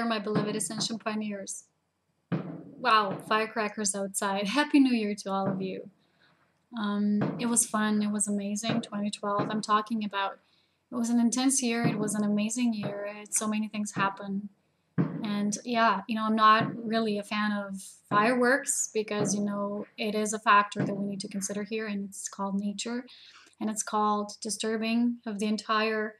there, my beloved Ascension pioneers. Wow, firecrackers outside. Happy New Year to all of you. It was fun. It was amazing. 2012. I'm talking about. It was an intense year. It was an amazing year. So many things happened. And yeah, I'm not really a fan of fireworks because, it is a factor that we need to consider here, and it's called nature, and it's called disturbing of the entire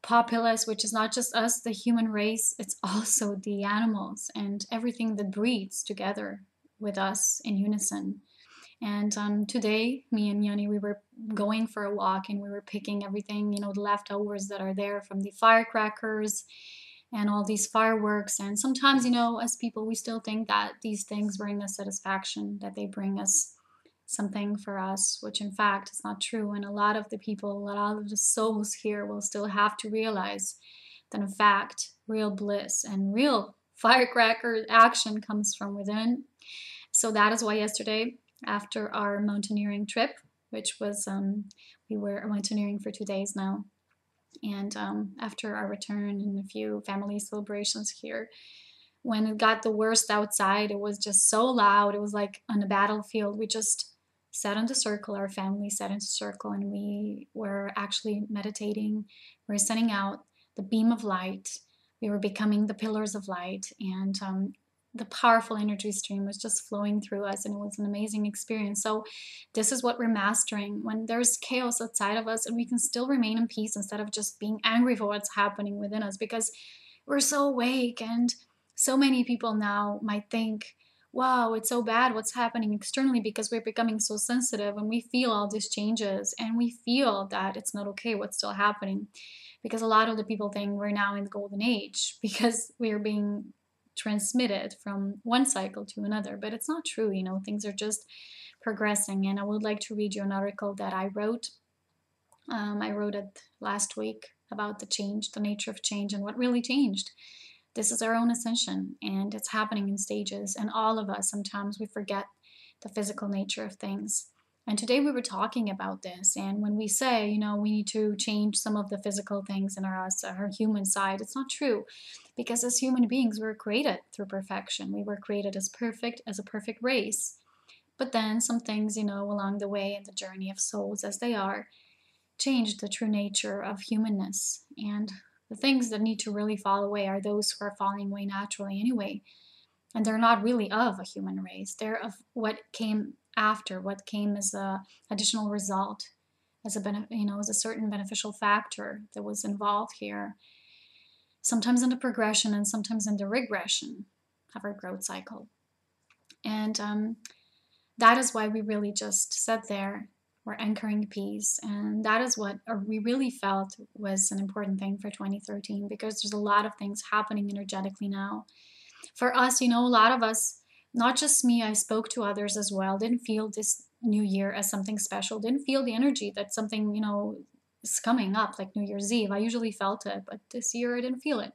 populace, which is not just us, the human race, it's also the animals and everything that breathes together with us in unison. And today, me and Yanni, we were going for a walk and we were picking everything, the leftovers that are there from the firecrackers and all these fireworks. And sometimes, as people, we still think that these things bring us satisfaction, that they bring us something for us, which in fact is not true. And a lot of the people, a lot of the souls here will still have to realize that in fact, real bliss and real firecracker action comes from within. So that is why yesterday, after our mountaineering trip, which was, we were mountaineering for 2 days now, and after our return and a few family celebrations here, when it got the worst outside, it was just so loud. It was like on a battlefield. We just sat in the circle, our family sat in the circle, and we were actually meditating. We were sending out the beam of light. We were becoming the pillars of light, and the powerful energy stream was just flowing through us, and it was an amazing experience. So this is what we're mastering when there's chaos outside of us, and we can still remain in peace instead of just being angry for what's happening within us, because we're so awake. And so many people now might think, wow, it's so bad what's happening externally, because we're becoming so sensitive and we feel all these changes and we feel that it's not okay what's still happening, because a lot of the people think we're now in the golden age because we're being transmitted from one cycle to another. But it's not true. Things are just progressing. And I would like to read you an article that I wrote. I wrote it last week about the change, the nature of change, and what really changed. This is our own ascension, and it's happening in stages. And all of us, sometimes we forget the physical nature of things. And today we were talking about this. And when we say, we need to change some of the physical things in our human side, it's not true. Because as human beings, we were created through perfection. We were created as a perfect race. But then some things, along the way in the journey of souls as they are, changed the true nature of humanness. And the things that need to really fall away are those who are falling away naturally anyway. And they're not really of a human race. They're of what came after, what came as a additional result, as a certain beneficial factor that was involved here. Sometimes in the progression and sometimes in the regression of our growth cycle. And that is why we really just sat there. We're anchoring peace, and that is what we really felt was an important thing for 2013, because there's a lot of things happening energetically now. For us, a lot of us, not just me, I spoke to others as well, didn't feel this new year as something special, didn't feel the energy that something, is coming up, like New Year's Eve. I usually felt it, but this year I didn't feel it.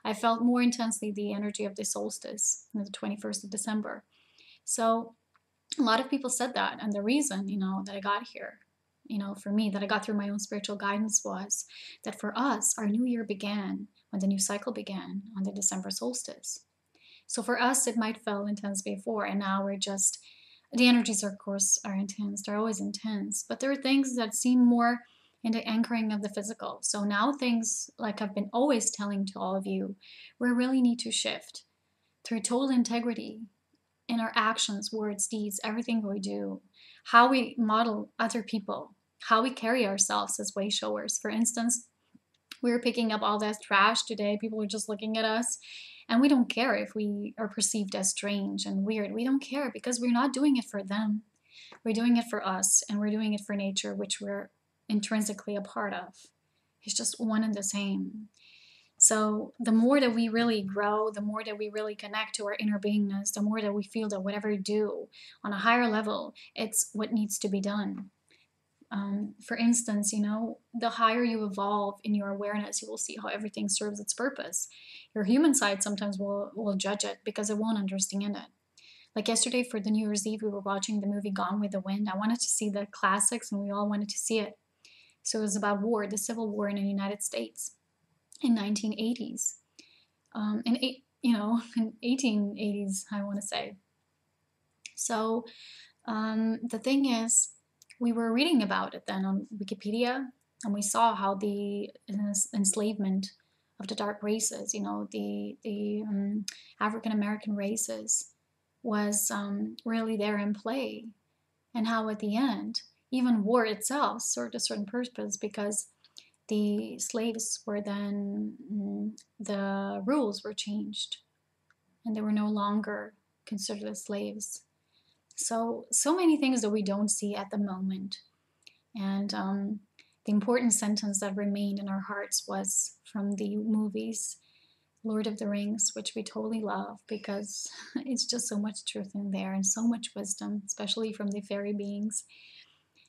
I felt more intensely the energy of the solstice, the 21st of December. So a lot of people said that, and the reason, that I got here, for me, that I got through my own spiritual guidance was that for us, our new year began when the new cycle began on the December solstice. So for us, it might feel intense before, and now we're just, the energies, of course, are intense. They're always intense, but there are things that seem more in the anchoring of the physical. So now things, like I've been always telling to all of you, we really need to shift through total integrity in our actions, words, deeds, everything we do, how we model other people, how we carry ourselves as way showers. For instance, we were picking up all that trash today. People were just looking at us, and we don't care if we are perceived as strange and weird. We don't care, because we're not doing it for them. We're doing it for us, and we're doing it for nature, which we're intrinsically a part of. It's just one and the same. So the more that we really grow, the more that we really connect to our inner beingness, the more that we feel that whatever we do on a higher level, it's what needs to be done. For instance, the higher you evolve in your awareness, you will see how everything serves its purpose. Your human side sometimes will judge it because it won't understand it. Like yesterday for the New Year's Eve, we were watching the movie Gone with the Wind. I wanted to see the classics, and we all wanted to see it. So it was about war, the Civil War in the United States in 1980s. in 1880s, I want to say. So the thing is, we were reading about it then on Wikipedia, and we saw how the enslavement of the dark races, the African American races, was really there in play, and how at the end, even war itself served a certain purpose because the slaves were then, the rules were changed, and they were no longer considered as slaves. So many things that we don't see at the moment. And the important sentence that remained in our hearts was from the movies Lord of the Rings, which we totally love because it's just so much truth in there and so much wisdom, especially from the fairy beings.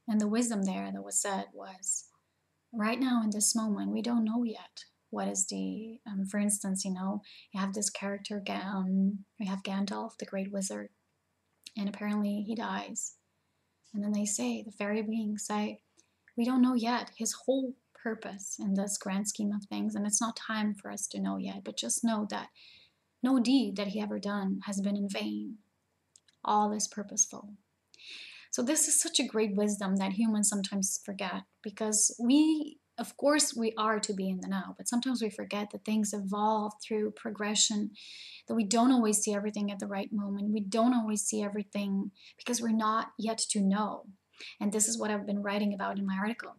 And the wisdom there that was said was, right now in this moment, we don't know yet what is the, for instance, you have this character, we have Gandalf, the great wizard, and apparently he dies. And then they say, the fairy beings say, we don't know yet his whole purpose in this grand scheme of things, and it's not time for us to know yet, but just know that no deed that he ever done has been in vain. All is purposeful. So this is such a great wisdom that humans sometimes forget, because of course, we are to be in the now, but sometimes we forget that things evolve through progression, that we don't always see everything at the right moment. We don't always see everything because we're not yet to know. And this is what I've been writing about in my article.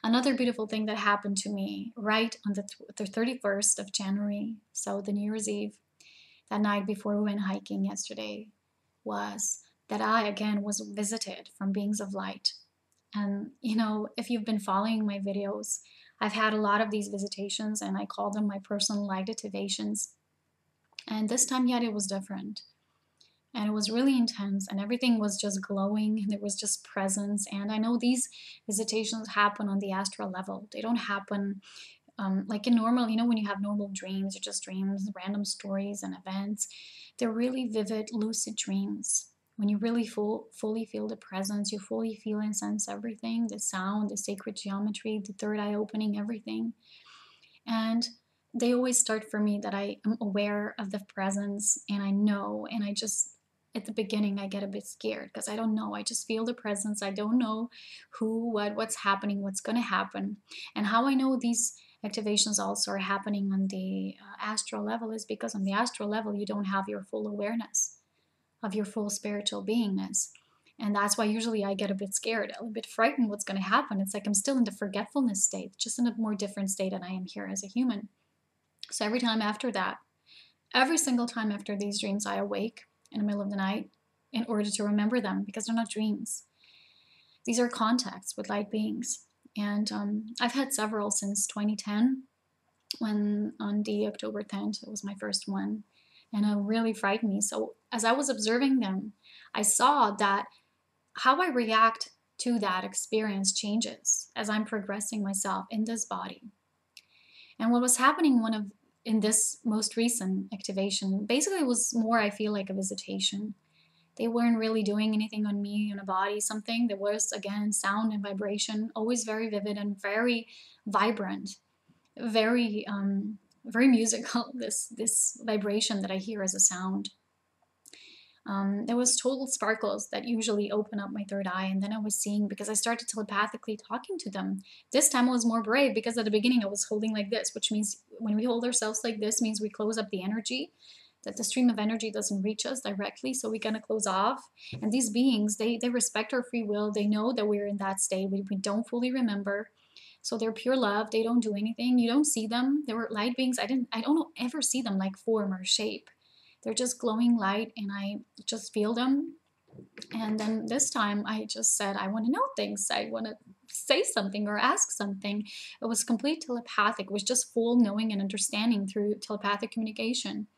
Another beautiful thing that happened to me right on the 31st of January, so the New Year's Eve, that night before we went hiking yesterday, was that I again was visited from beings of light. And if you've been following my videos, I've had a lot of these visitations, and I call them my personal light activations. And this time yet it was different. And it was really intense, and everything was just glowing, and there was just presence. And I know these visitations happen on the astral level. They don't happen like in normal, when you have normal dreams, or just dreams, random stories and events. They're really vivid, lucid dreams. When you really fully feel the presence, you fully feel and sense everything, the sound, the sacred geometry, the third eye opening, everything. And they always start for me that I am aware of the presence, and I know, and I just, at the beginning, I get a bit scared because I don't know. I just feel the presence. I don't know who, what's happening, what's going to happen. And how I know these activations also are happening on the astral level is because on the astral level, you don't have your full awareness of your full spiritual beingness. And that's why usually I get a bit scared, a bit frightened what's going to happen. It's like I'm still in the forgetfulness state, just in a more different state than I am here as a human. So every time after that, every single time after these dreams, I awake in the middle of the night in order to remember them, because they're not dreams. These are contacts with light beings. And I've had several since 2010, when on the October 10th, it was my first one. And it really frightened me. So as I was observing them, I saw that how I react to that experience changes as I'm progressing myself in this body. And what was happening in this most recent activation, basically was more, I feel like, a visitation. They weren't really doing anything on me, on a body, something. There was, again, sound and vibration, always very vivid and very vibrant, very very musical, this vibration that I hear as a sound. There was total sparkles that usually open up my third eye, and then I was seeing, because I started telepathically talking to them. This time I was more brave, because at the beginning I was holding like this, which means when we hold ourselves like this means we close up the energy, that the stream of energy doesn't reach us directly, so we're going to close off. And these beings, they respect our free will. They know that we're in that state. We don't fully remember. So they're pure love. They don't do anything. You don't see them. They were light beings. I don't ever see them like form or shape. They're just glowing light, and I just feel them. And then this time I just said, I want to know things. I want to say something or ask something. It was complete telepathic. It was just full knowing and understanding through telepathic communication.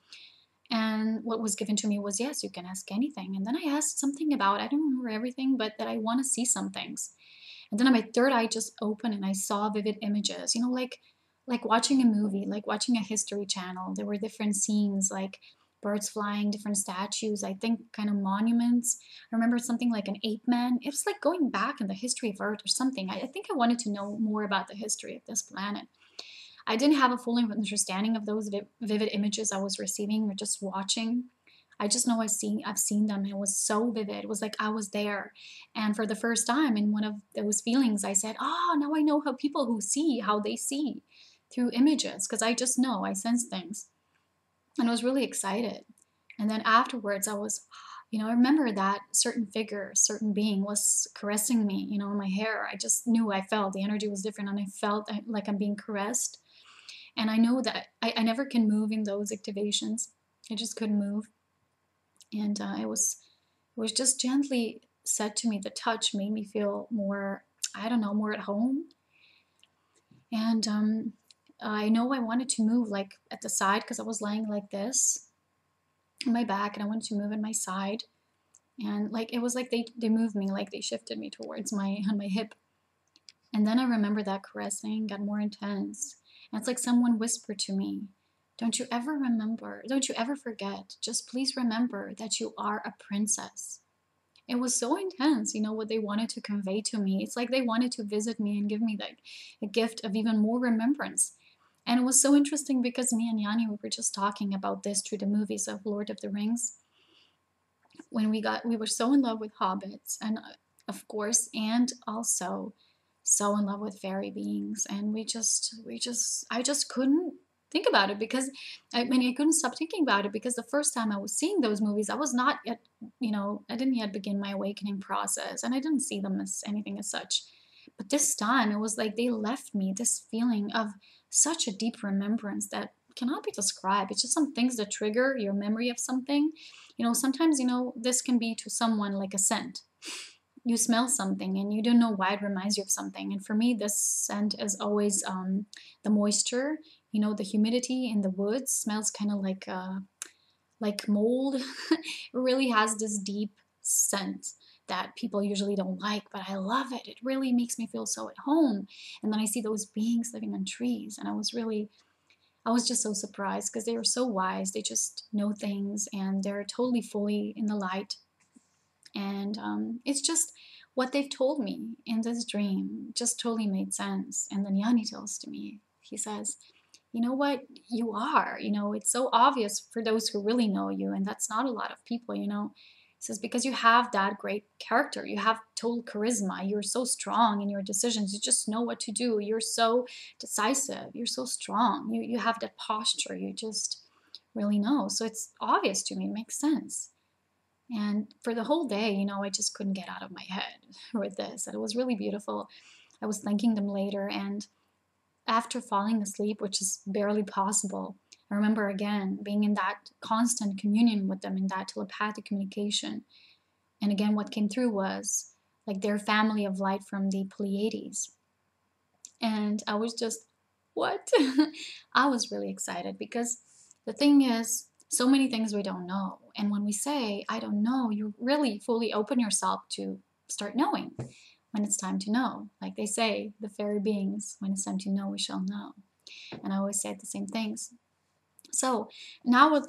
And what was given to me was, yes, you can ask anything. And then I asked something about, I don't remember everything, but that I want to see some things. And then my third eye just opened, and I saw vivid images, like watching a movie, like watching a history channel. There were different scenes, like birds flying, different statues, I think kind of monuments. I remember something like an ape man. It was like going back in the history of Earth or something. I think I wanted to know more about the history of this planet. I didn't have a full understanding of those vivid images I was receiving or just watching. I just know I've seen them. It was so vivid. It was like I was there. And for the first time in one of those feelings, I said, oh, now I know how people who see, how they see through images, because I just know, I sense things. And I was really excited. And then afterwards, I was, I remember that certain figure, certain being was caressing me, in my hair. I just knew, I felt the energy was different, and I felt like I'm being caressed. And I know that I never can move in those activations. I just couldn't move. And it was just gently said to me. The touch made me feel more, I don't know, more at home. And I know I wanted to move like at the side, because I was lying like this on my back, and I wanted to move in my side. And like it was like they moved me, like they shifted me towards my hip. And then I remember that caressing got more intense. And it's like someone whispered to me, don't you ever forget, just please remember that you are a princess. It was so intense, what they wanted to convey to me. It's like they wanted to visit me and give me like a gift of even more remembrance. And it was so interesting because me and Yanni, we were just talking about this through the movies of Lord of the Rings. When we were so in love with hobbits, and of course, and also so in love with fairy beings. And I just couldn't think about it, because I couldn't stop thinking about it, because the first time I was seeing those movies, I was not yet, I didn't yet begin my awakening process, and I didn't see them as anything as such. But this time it was like they left me this feeling of such a deep remembrance that cannot be described. It's just some things that trigger your memory of something. Sometimes, this can be to someone like a scent. You smell something and you don't know why it reminds you of something. And for me, this scent is always the moisture, the humidity in the woods smells kind of like mold. It really has this deep scent that people usually don't like, but I love it. It really makes me feel so at home. And then I see those beings living on trees, and I was just so surprised, because they were so wise. They just know things, and they're totally fully in the light. And it's just what they've told me in this dream just totally made sense. And then Yanni tells to me, he says, you know what, you are, it's so obvious for those who really know you, and that's not a lot of people, He says, because you have that great character, you have total charisma, you're so strong in your decisions, you just know what to do, you're so decisive, you're so strong, you have that posture, you just really know. So it's obvious to me, it makes sense. And for the whole day, I just couldn't get out of my head with this. And it was really beautiful. I was thanking them later, and after falling asleep, which is barely possible, I remember again being in that constant communion with them, in that telepathic communication. And again, what came through was like their family of light from the Pleiades. And I was just, what? I was really excited, because the thing is, so many things we don't know. And when we say, I don't know, you really fully open yourself to start knowing when it's time to know. Like they say, the fairy beings, when it's time to know, we shall know. And I always say the same things. So now would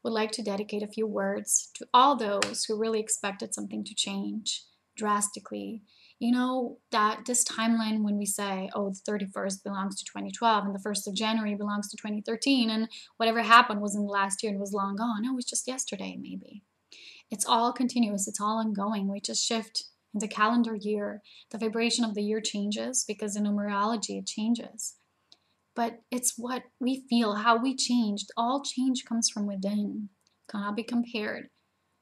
like to dedicate a few words to all those who really expected something to change drastically. That this timeline, when we say, oh, the 31st belongs to 2012 and the 1st of January belongs to 2013, and whatever happened was in the last year and was long gone. No, it was just yesterday, maybe. It's all continuous. It's all ongoing. We just shift in the calendar year. The vibration of the year changes, because in numerology it changes. But it's what we feel, how we changed. All change comes from within. Cannot be compared.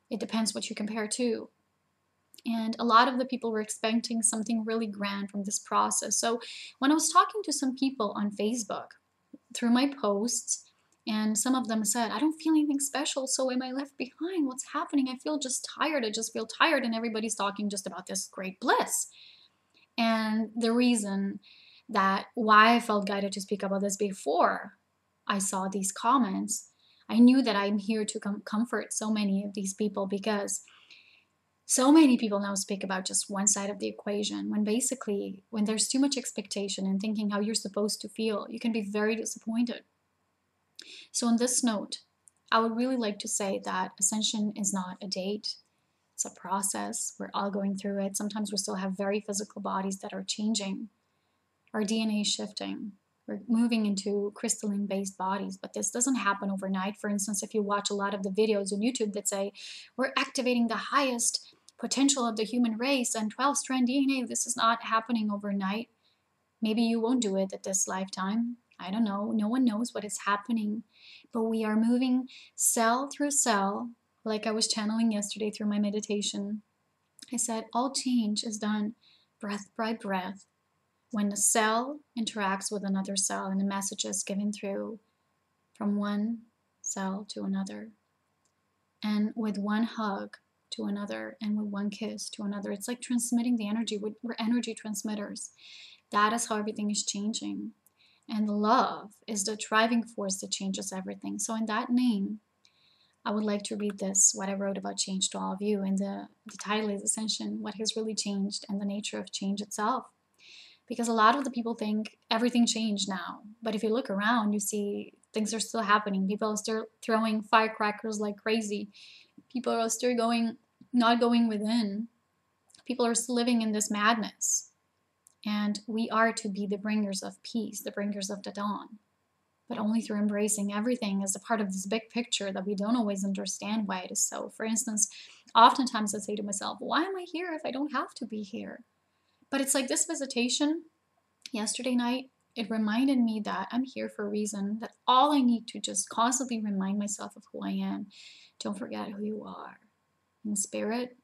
It depends what you compare to. And a lot of the people were expecting something really grand from this process. So when I was talking to some people on Facebook through my posts, and some of them said, I don't feel anything special, so am I left behind? What's happening? I feel just tired. I just feel tired, and everybody's talking just about this great bliss. And the reason that why I felt guided to speak about this before I saw these comments, I knew that I'm here to comfort so many of these people, because so many people now speak about just one side of the equation, when basically, when there's too much expectation and thinking how you're supposed to feel, you can be very disappointed. So on this note, I would really like to say that Ascension is not a date. It's a process. We're all going through it. Sometimes we still have very physical bodies that are changing. Our DNA is shifting. We're moving into crystalline-based bodies, but this doesn't happen overnight. For instance, if you watch a lot of the videos on YouTube that say, we're activating the highest potential of the human race and 12-strand DNA, this is not happening overnight. Maybe you won't do it at this lifetime. I don't know. No one knows what is happening. But we are moving cell through cell, like I was channeling yesterday through my meditation. I said, all change is done breath by breath. When the cell interacts with another cell and the message is given through from one cell to another, and with one hug to another, and with one kiss to another, it's like transmitting the energy. We're energy transmitters. That is how everything is changing. And love is the driving force that changes everything. So in that name, I would like to read this, what I wrote about change, to all of you. And the title is Ascension, What Has Really Changed, and the Nature of Change Itself. Because a lot of the people think everything changed now. But if you look around, you see things are still happening. People are still throwing firecrackers like crazy. People are still not going within. People are still living in this madness. And we are to be the bringers of peace, the bringers of the dawn. But only through embracing everything as a part of this big picture that we don't always understand why it is so. For instance, oftentimes I say to myself, why am I here if I don't have to be here? But it's like this visitation yesterday night, it reminded me that I'm here for a reason, that all I need to just constantly remind myself of who I am. Don't forget who you are. In spirit,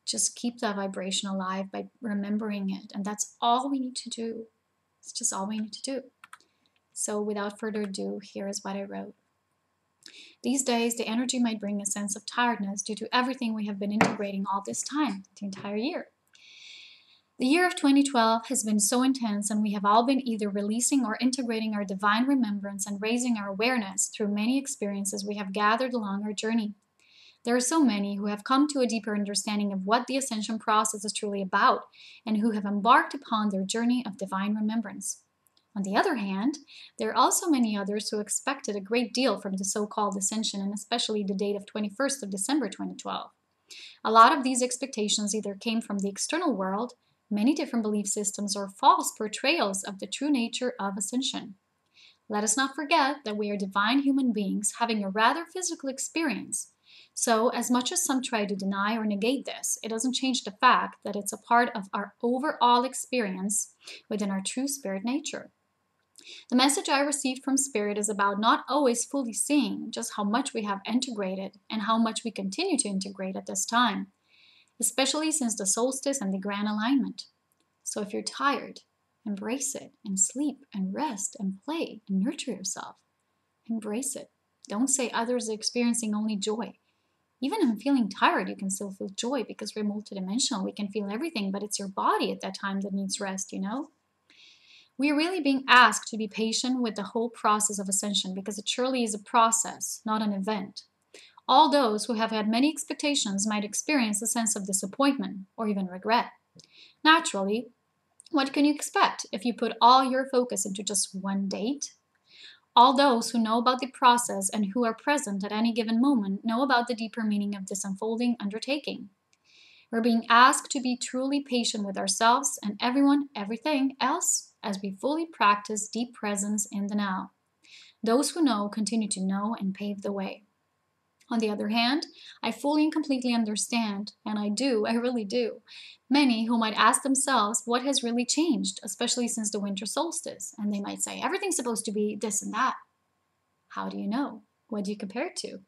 just keep that vibration alive by remembering it. And that's all we need to do. It's just all we need to do. So without further ado, here is what I wrote. These days, the energy might bring a sense of tiredness due to everything we have been integrating all this time, the entire year. The year of 2012 has been so intense, and we have all been either releasing or integrating our divine remembrance and raising our awareness through many experiences we have gathered along our journey. There are so many who have come to a deeper understanding of what the ascension process is truly about, and who have embarked upon their journey of divine remembrance. On the other hand, there are also many others who expected a great deal from the so-called ascension, and especially the date of 21st of December 2012. A lot of these expectations either came from the external world, many different belief systems, or false portrayals of the true nature of ascension. Let us not forget that we are divine human beings having a rather physical experience. So, as much as some try to deny or negate this, it doesn't change the fact that it's a part of our overall experience within our true spirit nature. The message I received from Spirit is about not always fully seeing just how much we have integrated and how much we continue to integrate at this time, especially since the solstice and the grand alignment. So if you're tired, embrace it and sleep and rest and play and nurture yourself. Embrace it. Don't say others are experiencing only joy. Even in feeling tired, you can still feel joy because we're multidimensional. We can feel everything, but it's your body at that time that needs rest, you know? We are really being asked to be patient with the whole process of ascension because it surely is a process, not an event. All those who have had many expectations might experience a sense of disappointment or even regret. Naturally, what can you expect if you put all your focus into just one date? All those who know about the process and who are present at any given moment know about the deeper meaning of this unfolding undertaking. We're being asked to be truly patient with ourselves and everyone, everything else, as we fully practice deep presence in the now. Those who know continue to know and pave the way. On the other hand, I fully and completely understand, and I really do, many who might ask themselves what has really changed, especially since the winter solstice, and they might say, everything's supposed to be this and that. How do you know? What do you compare it to?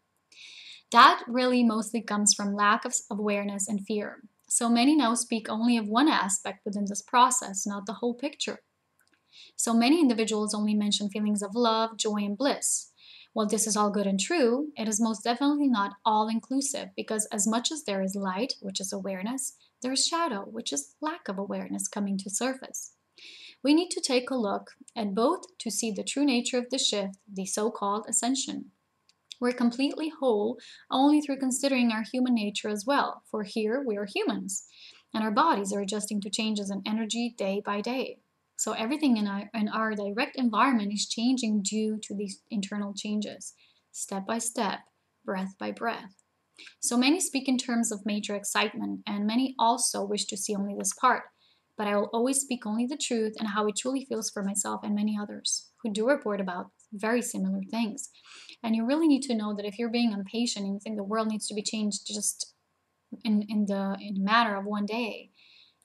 That really mostly comes from lack of awareness and fear. So many now speak only of one aspect within this process, not the whole picture. So many individuals only mention feelings of love, joy, and bliss. While this is all good and true, it is most definitely not all-inclusive, because as much as there is light, which is awareness, there is shadow, which is lack of awareness coming to surface. We need to take a look at both to see the true nature of the shift, the so-called ascension. We're completely whole only through considering our human nature as well, for here we are humans, and our bodies are adjusting to changes in energy day by day. So everything in our direct environment is changing due to these internal changes, step by step, breath by breath. So many speak in terms of major excitement, and many also wish to see only this part. but I will always speak only the truth and how it truly feels for myself and many others who do report about very similar things. And you really need to know that if you're being impatient and you think the world needs to be changed just in a matter of one day,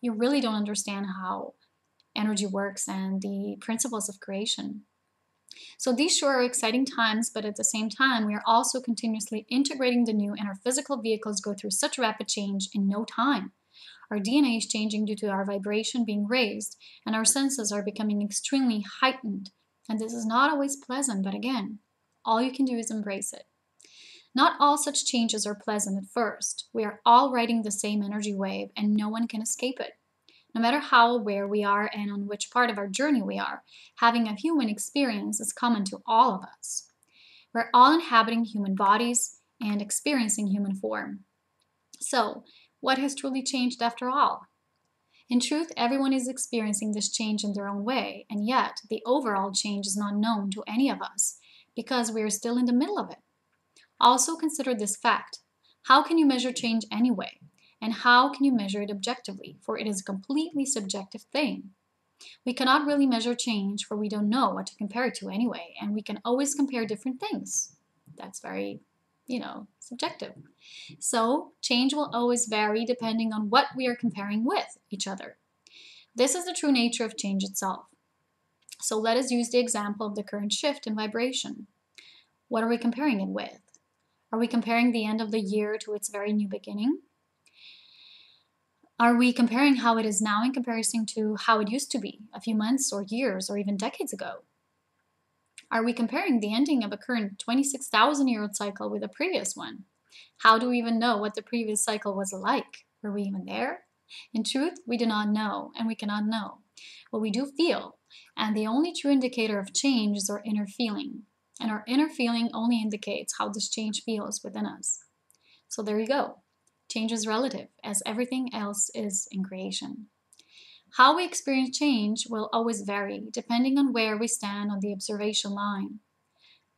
you really don't understand how energy works and the principles of creation. So these sure are exciting times, but at the same time, we are also continuously integrating the new, and our physical vehicles go through such rapid change in no time. Our DNA is changing due to our vibration being raised, and our senses are becoming extremely heightened. And this is not always pleasant, but again, all you can do is embrace it. Not all such changes are pleasant at first. We are all riding the same energy wave, and no one can escape it. No matter how aware we are and on which part of our journey we are, having a human experience is common to all of us. We're all inhabiting human bodies and experiencing human form. So, what has truly changed after all? In truth, everyone is experiencing this change in their own way, and yet the overall change is not known to any of us because we are still in the middle of it. Also consider this fact. How can you measure change anyway? And how can you measure it objectively? For it is a completely subjective thing. We cannot really measure change, for we don't know what to compare it to anyway, and we can always compare different things. That's very, subjective. So change will always vary depending on what we are comparing with each other. This is the true nature of change itself. So let us use the example of the current shift in vibration. What are we comparing it with? Are we comparing the end of the year to its very new beginning? Are we comparing how it is now in comparison to how it used to be a few months or years or even decades ago? Are we comparing the ending of a current 26,000-year-old cycle with a previous one? How do we even know what the previous cycle was like? Were we even there? In truth, we do not know, and we cannot know. But we do feel, and the only true indicator of change is our inner feeling. And our inner feeling only indicates how this change feels within us. So there you go. Change is relative, as everything else is in creation. How we experience change will always vary, depending on where we stand on the observation line,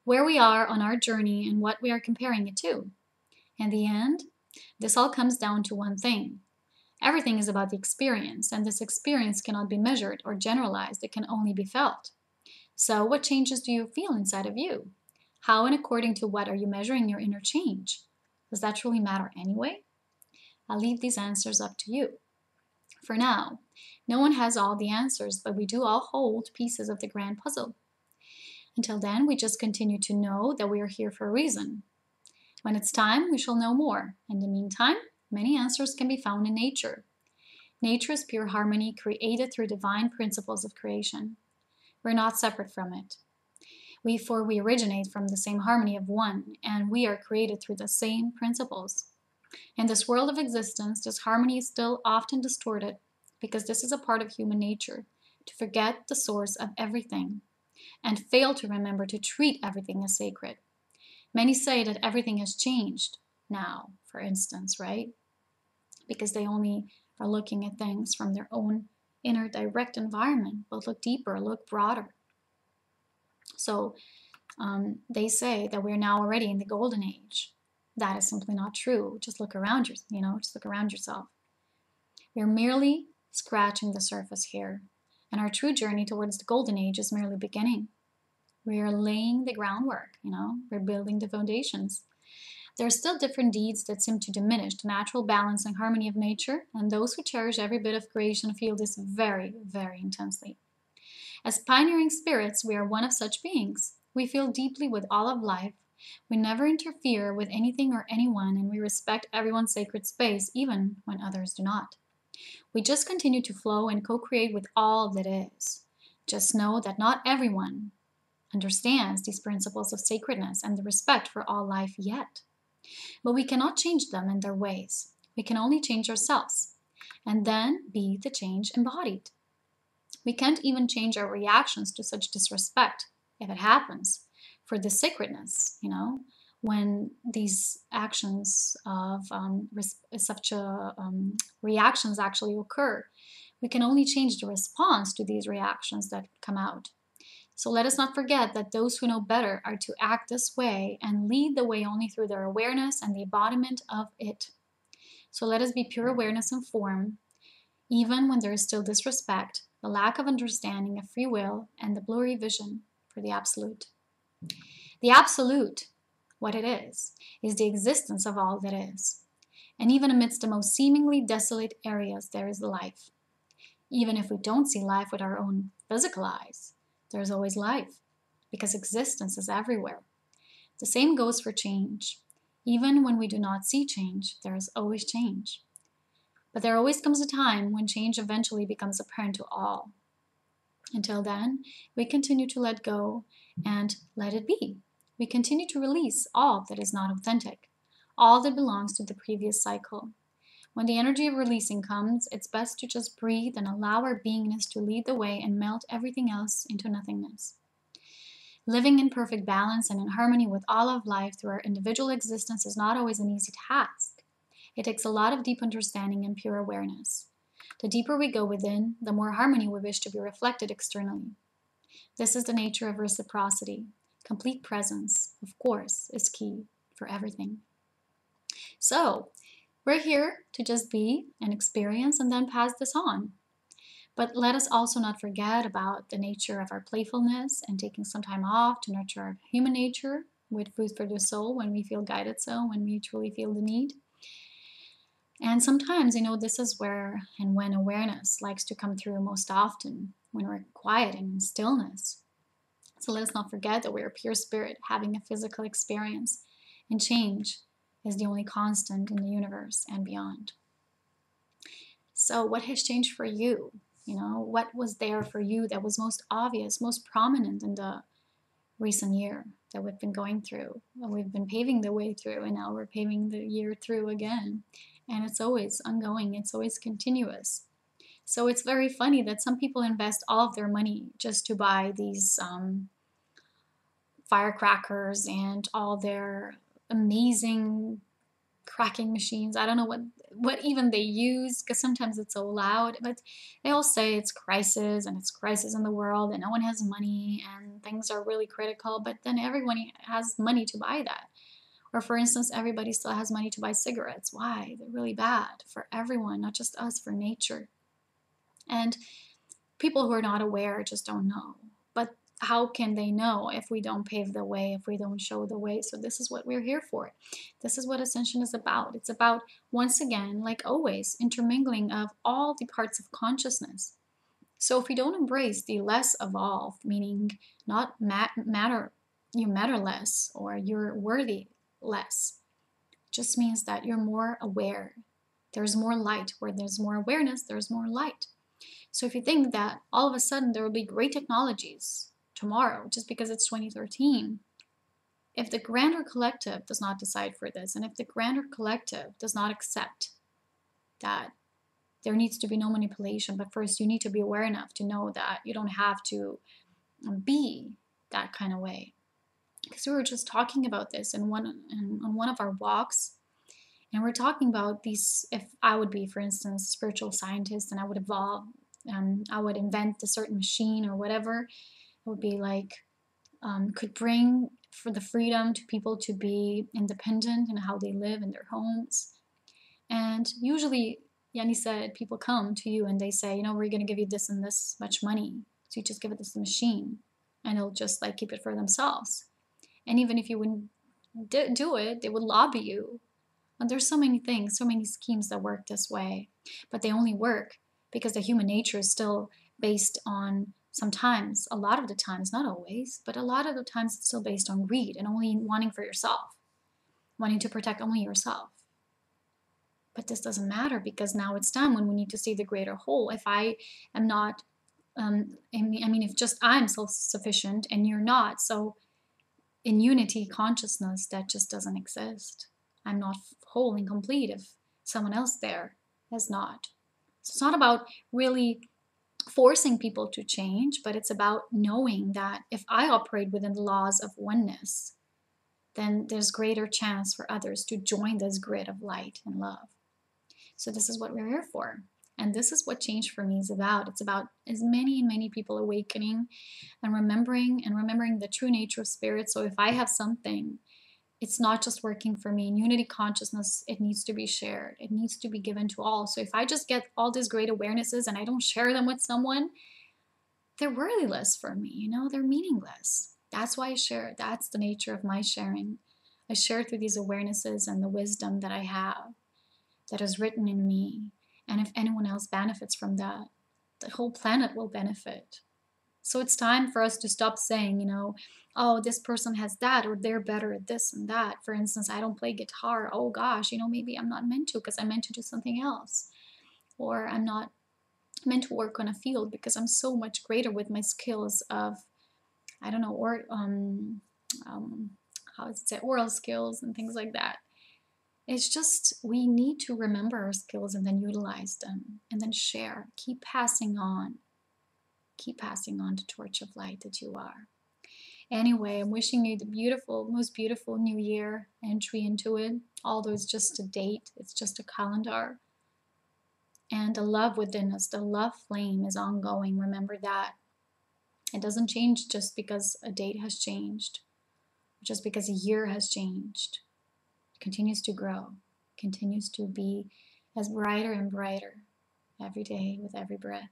where we are on our journey, and what we are comparing it to. In the end, this all comes down to one thing. Everything is about the experience, and this experience cannot be measured or generalized. It can only be felt. So what changes do you feel inside of you? How and according to what are you measuring your inner change? Does that truly matter anyway? I'll leave these answers up to you. For now, no one has all the answers, but we do all hold pieces of the grand puzzle. Until then, we just continue to know that we are here for a reason. When it's time, we shall know more. In the meantime, many answers can be found in nature. Nature is pure harmony created through divine principles of creation. We're not separate from it. We originate from the same harmony of one, and we are created through the same principles. In this world of existence, this harmony is still often distorted because this is a part of human nature, to forget the source of everything and fail to remember to treat everything as sacred. Many say that everything has changed now, for instance, right? Because they only are looking at things from their own inner direct environment, but look deeper, look broader. So they say that we're now already in the golden age. That is simply not true. Just look around just look around yourself. We're merely scratching the surface here, and our true journey towards the golden age is merely beginning. We are laying the groundwork, we're building the foundations. There are still different deeds that seem to diminish the natural balance and harmony of nature, and those who cherish every bit of creation feel this very, very intensely. As pioneering spirits, we are one of such beings. We feel deeply with all of life. We never interfere with anything or anyone, and we respect everyone's sacred space, even when others do not. We just continue to flow and co-create with all that is. Just know that not everyone understands these principles of sacredness and the respect for all life yet. But we cannot change them in their ways. We can only change ourselves, and then be the change embodied. We can't even change our reactions to such disrespect, if it happens, for the sacredness, when these actions of reactions actually occur. We can only change the response to these reactions that come out. So let us not forget that those who know better are to act this way and lead the way only through their awareness and the embodiment of it. So let us be pure awareness and form, even when there is still disrespect, the lack of understanding of free will, and the blurry vision for the absolute. The absolute, what it is the existence of all that is. And even amidst the most seemingly desolate areas, there is life. Even if we don't see life with our own physical eyes, there's always life, because existence is everywhere. The same goes for change. Even when we do not see change, there is always change. But there always comes a time when change eventually becomes apparent to all. Until then, we continue to let go and let it be. We continue to release all that is not authentic, all that belongs to the previous cycle. When the energy of releasing comes, it's best to just breathe and allow our beingness to lead the way and melt everything else into nothingness. Living in perfect balance and in harmony with all of life through our individual existence is not always an easy task. It takes a lot of deep understanding and pure awareness. The deeper we go within, the more harmony we wish to be reflected externally. This is the nature of reciprocity. Complete presence, of course, is key for everything. So, we're here to just be and experience and then pass this on. But let us also not forget about the nature of our playfulness and taking some time off to nurture our human nature with food for the soul when we feel guided so, when we truly feel the need. And sometimes, this is where and when awareness likes to come through most often, when we're quiet and in stillness. So let us not forget that we're a pure spirit having a physical experience, and change is the only constant in the universe and beyond. So what has changed for you? What was there for you that was most obvious, most prominent in the recent year that we've been going through? We've been paving the way through, and now we're paving the year through again. And it's always ongoing, it's always continuous. So it's very funny that some people invest all of their money just to buy these firecrackers and all their amazing cracking machines. I don't know what even they use, because sometimes it's so loud, but they all say it's crisis and it's crisis in the world and no one has money and things are really critical, but then everyone has money to buy that. Or for instance, everybody still has money to buy cigarettes. Why? They're really bad for everyone, not just us, for nature. And people who are not aware just don't know. But how can they know if we don't pave the way, if we don't show the way? So this is what we're here for. This is what Ascension is about. It's about, once again, like always, intermingling of all the parts of consciousness. So if we don't embrace the less evolved, meaning not you matter less or you're worthy less, just means that you're more aware. There's more light. Where there's more awareness, there's more light. So if you think that all of a sudden there will be great technologies tomorrow just because it's 2013, if the grander collective does not decide for this, and if the grander collective does not accept that there needs to be no manipulation, but first you need to be aware enough to know that you don't have to be that kind of way. Because we were just talking about this on one of our walks, and we're talking about these. If I would be, for instance, a spiritual scientist, and I would evolve, I would invent a certain machine or whatever, it would be like, could bring for the freedom to people to be independent in how they live in their homes. And usually, Yanni said, people come to you and they say, we're going to give you this and this much money. So you just give it this machine, and they'll just like keep it for themselves. And even if you wouldn't do it, they would lobby you. And there's so many things, so many schemes that work this way. But they only work because the human nature is still based on, sometimes, a lot of the times, not always, but a lot of the times it's still based on greed and only wanting for yourself, wanting to protect only yourself. But this doesn't matter, because now it's time when we need to see the greater whole. If I am not, if just I'm self-sufficient and you're not, so in unity consciousness, that just doesn't exist. I'm not whole and complete if someone else there is not. So it's not about really forcing people to change, but it's about knowing that if I operate within the laws of oneness, then there's greater chance for others to join this grid of light and love. So this is what we're here for. And this is what change for me is about. It's about as many and many people awakening and remembering the true nature of spirit. So if I have something it's not just working for me. In unity consciousness, it needs to be shared. It needs to be given to all. So if I just get all these great awarenesses and I don't share them with someone, they're worthless for me, you know, they're meaningless. That's why I share. That's the nature of my sharing. I share through these awarenesses and the wisdom that I have, that is written in me. And if anyone else benefits from that, the whole planet will benefit. So it's time for us to stop saying, you know, oh, this person has that, or they're better at this and that. For instance, I don't play guitar. Oh gosh, you know, maybe I'm not meant to because I'm meant to do something else. Or I'm not meant to work on a field because I'm so much greater with my skills of, I don't know, or how does it say, oral skills and things like that. It's just, we need to remember our skills and then utilize them and then share. Keep passing on. Keep passing on the torch of light that you are. Anyway, I'm wishing you the beautiful, most beautiful new year entry into it. Although it's just a date, it's just a calendar. And the love within us, the love flame is ongoing. Remember that. It doesn't change just because a date has changed, just because a year has changed. It continues to grow, continues to be as brighter and brighter every day with every breath.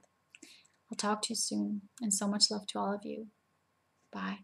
I'll talk to you soon, and so much love to all of you. Bye.